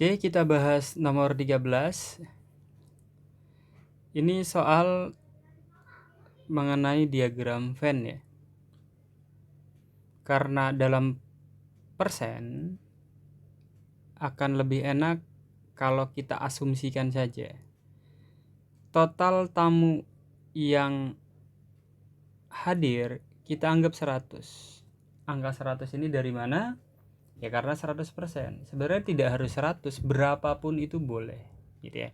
Oke, kita bahas nomor 13. Ini soal mengenai diagram Venn ya. Karena dalam persen akan lebih enak kalau kita asumsikan saja. Total tamu yang hadir kita anggap 100. Angka 100 ini dari mana? Ya karena 100%. Sebenarnya tidak harus 100, berapapun itu boleh, gitu ya.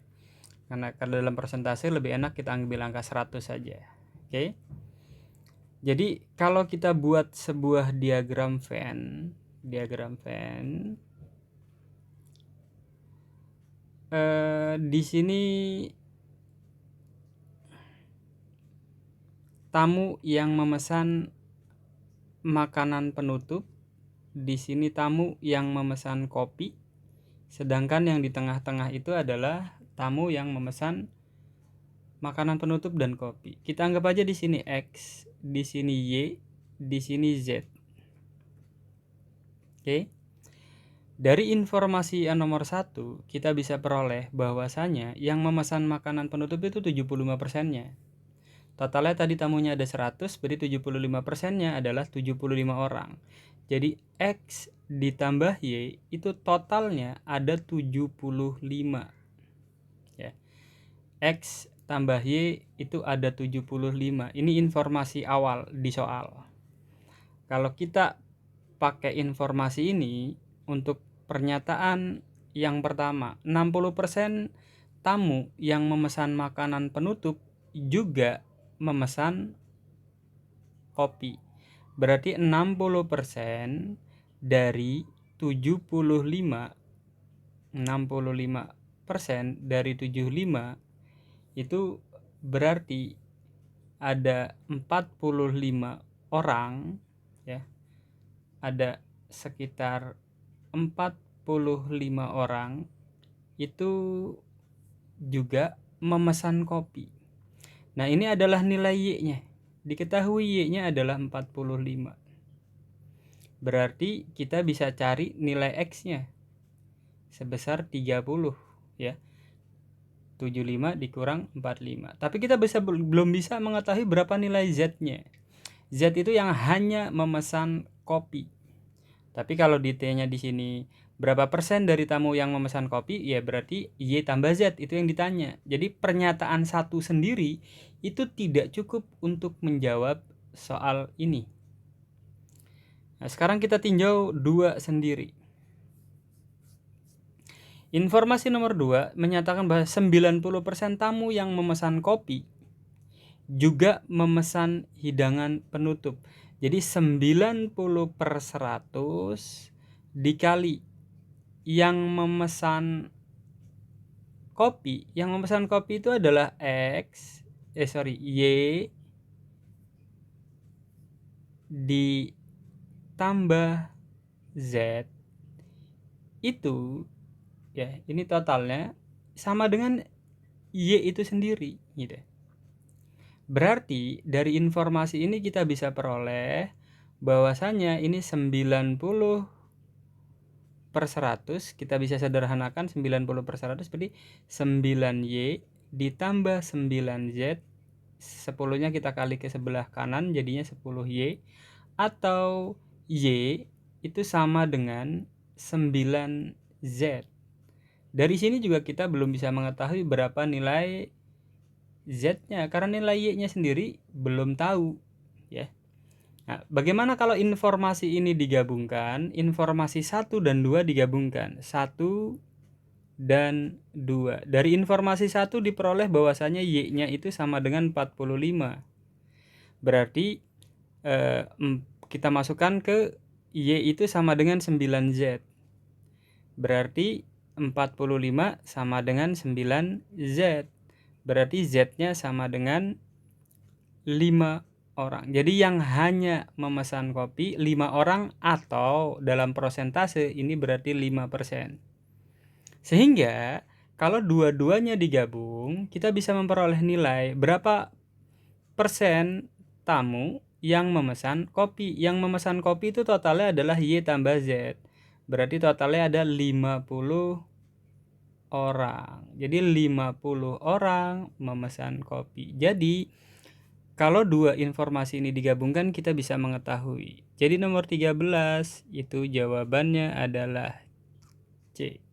Karena dalam persentase lebih enak kita ambil angka 100 saja. Oke. Jadi kalau kita buat sebuah diagram Venn, di sini tamu yang memesan makanan penutup, di sini tamu yang memesan kopi, sedangkan yang di tengah-tengah itu adalah tamu yang memesan makanan penutup dan kopi. Kita anggap aja di sini X, di sini Y, di sini Z. Oke. Dari informasi yang nomor 1, kita bisa peroleh bahwasanya yang memesan makanan penutup itu 75%-nya. Totalnya tadi tamunya ada 100, berarti 75%-nya adalah 75 orang. Jadi X ditambah Y itu totalnya ada 75. Ya. X tambah Y itu ada 75. Ini informasi awal di soal. Kalau kita pakai informasi ini untuk pernyataan yang pertama, 60% tamu yang memesan makanan penutup juga memesan kopi. Berarti 60% dari 75, 65% dari 75 itu berarti ada 45 orang ya. Ada sekitar 45 orang itu juga memesan kopi. Nah, ini adalah nilai Y-nya. Diketahui Y-nya adalah 45. Berarti kita bisa cari nilai X-nya sebesar 30 ya. 75 dikurang 45. Tapi kita belum bisa mengetahui berapa nilai Z-nya. Z itu yang hanya memesan kopi. Tapi kalau detailnya di sini berapa persen dari tamu yang memesan kopi, ya berarti Y tambah Z itu yang ditanya. Jadi pernyataan satu sendiri itu tidak cukup untuk menjawab soal ini. Nah, sekarang kita tinjau 2 sendiri. Informasi nomor 2 menyatakan bahwa 90% tamu yang memesan kopi juga memesan hidangan penutup. Jadi 90/100 dikali yang memesan kopi. Yang memesan kopi itu adalah Y ditambah Z itu ya, ini totalnya sama dengan Y itu sendiri gitu. Berarti dari informasi ini kita bisa peroleh bahwasanya ini 90/100, kita bisa sederhanakan 90/100 berarti 9Y ditambah 9Z, 10-nya kita kali ke sebelah kanan jadinya 10Y, atau Y itu sama dengan 9Z. Dari sini juga kita belum bisa mengetahui berapa nilai Z-nya karena nilai Y-nya sendiri belum tahu ya. Nah, bagaimana kalau informasi ini digabungkan? Informasi 1 dan 2 digabungkan. 1 dan 2. Dari informasi 1 diperoleh bahwasanya Y-nya itu sama dengan 45. Berarti kita masukkan ke Y itu sama dengan 9Z. Berarti 45 sama dengan 9Z. Berarti Z-nya sama dengan 5 orang. Jadi yang hanya memesan kopi 5 orang, atau dalam persentase ini berarti 5%. Sehingga kalau dua-duanya digabung, kita bisa memperoleh nilai berapa persen tamu yang memesan kopi. Yang memesan kopi itu totalnya adalah Y tambah Z. Berarti totalnya ada 50%. orang. Jadi 50 orang memesan kopi. Jadi kalau dua informasi ini digabungkan kita bisa mengetahui. Jadi nomor 13 itu jawabannya adalah C.